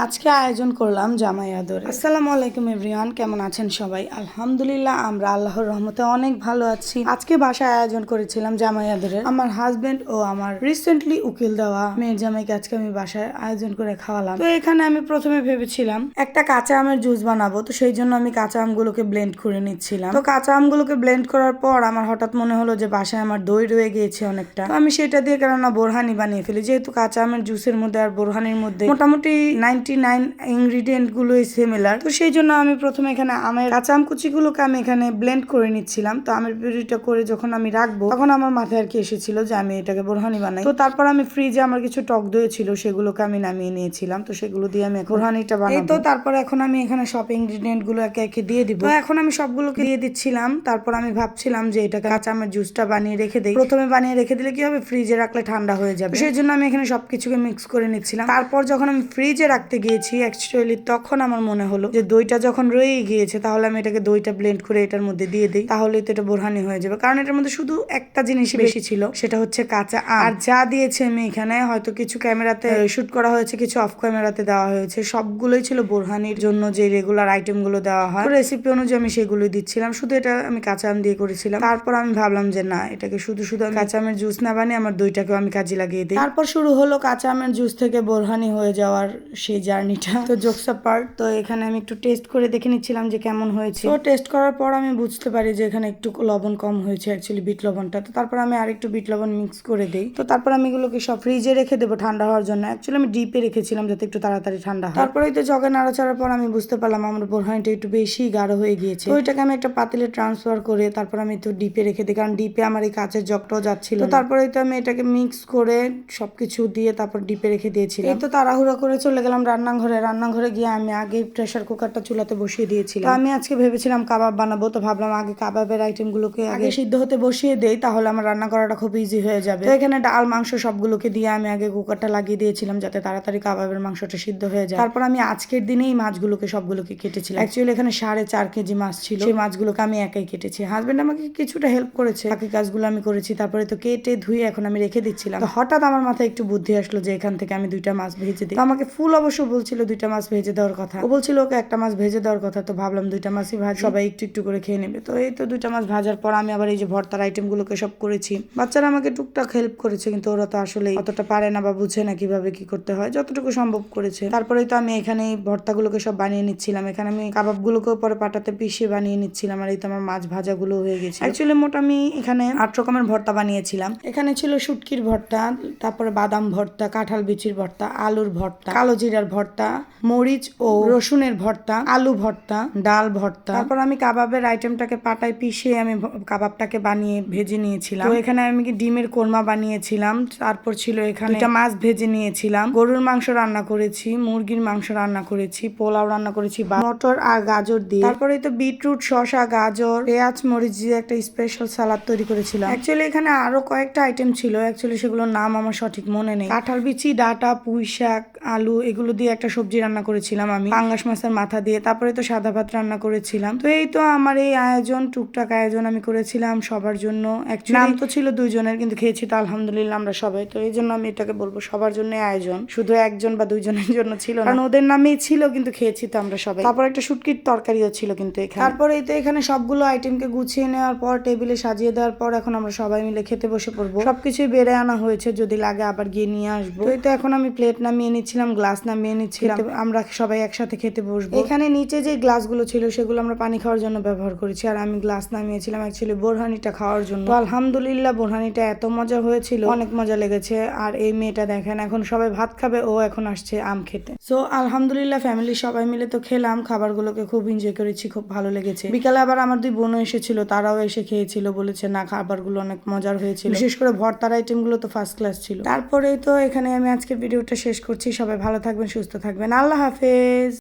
আজকে আয়োজন করলাম জামাই আদর। আসসালামু আলাইকুম এভরিওয়ান, কেমন আছেন সবাই? আলহামদুলিল্লাহ আমরা আল্লাহর রহমতে অনেক ভালো আছি। আজকে বাসায় আয়োজন করেছিলাম জামাই আদরের। আমার হাজবেন্ড ও আমার রিসেন্টলি উকিল দেওয়া মেয়ের জামাইকে আজকে আমি বাসায় আয়োজন করে খাওয়ালাম। তো এখানে আমি প্রথমে ভেবেছিলাম একটা কাঁচা আমের জুস বানাবো, তো সেই জন্য আমি কাঁচা আমগুলোকে ব্লেন্ড করে নিচ্ছিলাম। তো কাঁচা আমগুলোকে ব্লেন্ড করার পর আমার হঠাৎ মনে হলো যে বাসায় আমার দই রয়ে গিয়েছে অনেকটা, তো আমি সেটা দিয়ে কেননা বোরহানি বানিয়ে ফেলি। যেহেতু কাঁচা আমের জুসের মধ্যে আর বোরহানির মধ্যে মোটামুটি 99 ইনগ্রিডিয়েন্ট গুলোই সিমিলার, তো সেই জন্য আমি প্রথমে এখানে আমের কাঁচা আম কুচিগুলোকে আমি এখানে ব্লেন্ড করে নিচ্ছিলাম। তো আমের পিউরিটা করে যখন আমি রাখবো তখন আমার মাথায় আর কি এসেছিল যে আমি এটাকে বোরহানি বানাই। তো তারপর আমি ফ্রিজে আমার কিছু টক দই ছিল, সেগুলোকে আমি নামিয়ে নিয়েছিলাম। তো সেগুলো দিয়ে আমি বোরহানিটা বানাবো। তো তারপর এখন আমি এখানে সব ইনগ্রিডিয়েন্ট গুলো একে একে দিয়ে দিব। তো এখন আমি সবগুলোকে দিয়ে দিচ্ছিলাম। তারপর আমি ভাবছিলাম যে এটাকে কাঁচা আমের জুসটা বানিয়ে রেখে দিই। প্রথমে বানিয়ে রেখে দিলে কি হবে, ফ্রিজে রাখলে ঠান্ডা হয়ে যাবে। সেই জন্য আমি এখানে সবকিছুকে মিক্স করে নিচ্ছিলাম। তারপর যখন আমি ফ্রিজে রাখতে গিয়েছি অ্যাকচুয়ালি তখন আমার মনে হলো যে দইটা যখন রয়েই গিয়েছে তাহলে আমি এটাকে দইটা ব্লেন্ড করে এটার মধ্যে দিয়ে দিই, তাহলেই তো এটা বোরহানি হয়ে যাবে। কারণ এটার মধ্যে শুধু একটা জিনিস বেশি ছিল, সেটা হচ্ছে কাঁচা আম। আর যা দিয়েছে আমি এখানে হয়তো কিছু ক্যামেরাতে শুট করা হয়েছে, কিছু অফ ক্যামেরাতে দেওয়া হয়েছে, সবগুলোই ছিল বোরহানির জন্য যে রেগুলার আইটেম গুলো দেওয়া হয়। রেসিপি অনুযায়ী আমি সেগুলো দিচ্ছিলাম, শুধু এটা আমি কাঁচা আম দিয়ে করেছিলাম। তারপর আমি ভাবলাম যে না, এটাকে শুধু শুধু কাঁচা আমের জুস না বানিয়ে আমার দইটাকেও আমি কাজে লাগিয়ে দিই। তারপর শুরু হলো কাঁচা আমের জুস থেকে বোরহানি হয়ে যাওয়ার সেই জার্নিটা। তো জোকসা পার্ট। তো এখানে আমি একটু টেস্ট করে দেখে নিচ্ছিলাম যে কেমন হয়েছে। তো টেস্ট করার পর আমি বুঝতে পারি যে এখানে একটু লবণ কম হয়েছে, অ্যাকচুয়ালি বিট লবণটা। তো তারপর আমি আরেকটু বিট লবণ মিক্স করে দিই। তো তারপর আমি এগুলোকে সব ফ্রিজে রেখে দেবো ঠান্ডা হওয়ার জন্য। অ্যাকচুয়ালি আমি ডিপে রেখেছিলাম যাতে একটু তাড়াতাড়ি ঠান্ডা হয়। তারপরেই তো জগে নাড়াচাড়ার পর আমি বুঝতে পারলাম আমার বোরহানিটা একটু বেশি গাঢ় হয়ে গিয়েছে। তো ওইটাকে আমি একটা পাতিলে ট্রান্সফার করে তারপর আমি তো ডিপে রেখে দিই, কারণ ডিপে আমার এই কাঁচের জগটাও যাচ্ছিল। তো তারপরেই তো আমি এটাকে মিক্স করে সবকিছু দিয়ে তারপর ডিপে রেখে দিয়েছিলাম। এই তো তাড়াহুড়া করে চলে গেলাম রান্নাঘরে গিয়ে আমি আগে প্রেসার কুকারটা চুলাতে বসিয়ে দিয়েছিলাম। তো আমি আজকে ভেবেছিলাম কাবাব বানাবো, তো ভাবলাম আগে কাবাবের আইটেম গুলোকে আগে সিদ্ধ হতে বসিয়ে দেই, তাহলে আমার রান্না করাটা খুব ইজি হয়ে যাবে। তো এখানে ডাল মাংস সবগুলোকে দিয়ে আমি আগে কুকারটা লাগিয়ে দিয়েছিলাম যাতে তাড়াতাড়ি কাবাবের মাংসটা সিদ্ধ হয়ে যায়। তারপর আমি আজকের দিনেই মাছগুলোকে সবগুলোকে কেটেছিলাম। অ্যাকচুয়ালি এখানে 4.5 কেজি মাছ ছিল, সেই মাছগুলোকে আমি একাই কেটেছি। হাজবেন্ড আমাকে কিছুটা হেল্প করেছে, বাকি কাজগুলো আমি করেছি। তারপরে তো কেটে ধুয়ে এখন আমি রেখে দিচ্ছিলাম। তো হঠাৎ আমার মাথায় একটু বুদ্ধি আসলো যে এখান থেকে আমি 2টা মাছ ভেজে দিই। তো আমাকে ফুল অবশ্য বলছিল 2টা মাছ ভেজে দেওয়ার কথা, ও বলছিল ওকে একটা মাছ ভেজে দেওয়ার কথা। তো ভাবলাম 2টা মাছই ভাজি, সবাই একটু একটু করে খেয়ে নেবে। তো এই তো 2টা মাছ ভাজার পর আমি আবার এই যে ভর্তার আইটেম গুলোকে সব করেছি। বাচ্চারা আমাকে টুকটাক হেল্প করেছে, কিন্তু ওরা তো আসলে অতটা পারে না বা বুঝে না কিভাবে কি করতে হয়, যতটুকু সম্ভব করেছে। তারপরেই তো আমি এখানে ভর্তাগুলোকে সব বানিয়ে নিচ্ছিলাম। এখানে আমি কাবাবগুলোকেও পরে পাটাতে পিষিয়ে বানিয়ে নিচ্ছিলাম। আর এই তো আমার মাছ ভাজাগুলো হয়ে গেছে। অ্যাকচুয়ালি মোট আমি এখানে 8 রকমের ভর্তা বানিয়েছিলাম। এখানে ছিল শুটকির ভর্তা, তারপরে বাদাম ভর্তা, কাঁঠাল বিচির ভর্তা, আলুর ভর্তা, কালো জিরার ভর্তা, মরিচ ও রসুনের ভর্তা, আলু ভর্তা, ডাল ভর্তা। তারপর আমি কাবাবের আইটেমটাকে পাটায় পিষে আমি কাবাবটাকে বানিয়ে ভেজে নিয়েছিলাম। তো এখানে আমি ডিমের কোরমা বানিয়েছিলাম। তারপর ছিল এখানে 2টা মাছ ভেজে নিয়েছিলাম, গরুর মাংস রান্না করেছি, মুরগির মাংস রান্না করেছি, পোলাও রান্না করেছি মটর আর গাজর দিয়ে। তারপরে তো বিটরুট, শসা, গাজর, পেঁয়াজ, মরিচ দিয়ে একটা স্পেশাল সালাদ তৈরি করেছিলাম। অ্যাকচুয়ালি এখানে আরো কয়েকটা আইটেম ছিল, অ্যাকচুয়ালি সেগুলোর নাম আমার সঠিক মনে নেই। কাঁঠাল বিচি, ডাটা, পুঁই শাক, আলু এগুলো দিয়ে একটা সবজি রান্না করেছিলাম আমি পাঙ্গাস মাছের মাথা দিয়ে। তারপরে তো সাদা ভাত রান্না করেছিলাম। তো এই তো আমার এই আয়োজন, টুকটাক আয়োজন আমি করেছিলাম সবার জন্য। অ্যাকচুয়ালি নাম তো ছিল 2 জনের, কিন্তু খেয়েছি তো আলহামদুলিল্লাহ আমরা সবাই। তো এই জন্য আমি এটাকে বলবো সবার জন্য আয়োজন, শুধু 1 জন বা 2 জনের জন্য ছিল না, কারণ ওদের নামেই ছিল, কিন্তু খেয়েছি তো আমরা সবাই। তারপর একটা শুটকির তরকারিও ছিল কিন্তু এখানে। তারপরে এই তো এখানে সবগুলো আইটেমকে গুছিয়ে নেওয়ার পর টেবিলে সাজিয়ে দেওয়ার পর এখন আমরা সবাই মিলে খেতে বসে পড়বো। সবকিছুই বেড়ে আনা হয়েছে, যদি লাগে আবার গিয়ে নিয়ে আসবো। তো এই তো এখন আমি প্লেট নামিয়ে নিচ্ছিলাম, গ্লাস নামিয়ে নিচ্ছিলাম, আমরা সবাই একসাথে খেতে বসবো। এখানে নিচে যে গ্লাসগুলো ছিল সেগুলো আমরা পানি খাওয়ার জন্য ব্যবহার করেছি, আর আমি গ্লাস নামিয়েছিলাম অ্যাকচুয়ালি বোরহানিটা খাওয়ার জন্য। তো আলহামদুলিল্লাহ বোরহানিটা এত মজা হয়েছিল, অনেক মজা লেগেছে। আর এই মেয়েটা দেখেন এখন সবাই ভাত খাবে, ও এখন আসছে আম খেতে। সো আলহামদুলিল্লাহ ফ্যামিলি সবাই মিলে তো খেলাম, খাবারগুলোকে খুব এনজয় করেছি, খুব ভালো লেগেছে। বিকালে আবার আমার 2 বোনও এসেছিল, তারাও এসে খেয়েছিল, বলেছে না খাবারগুলো অনেক মজার হয়েছিল, বিশেষ করে ভর্তার আইটেম গুলো তো ফার্স্ট ক্লাস ছিল। তারপরেই তো এখানে আমি আজকের ভিডিওটা শেষ করছি। সবাই ভালো থাকবেন, সুস্থ থাকবেন, আল্লাহ হাফেজ।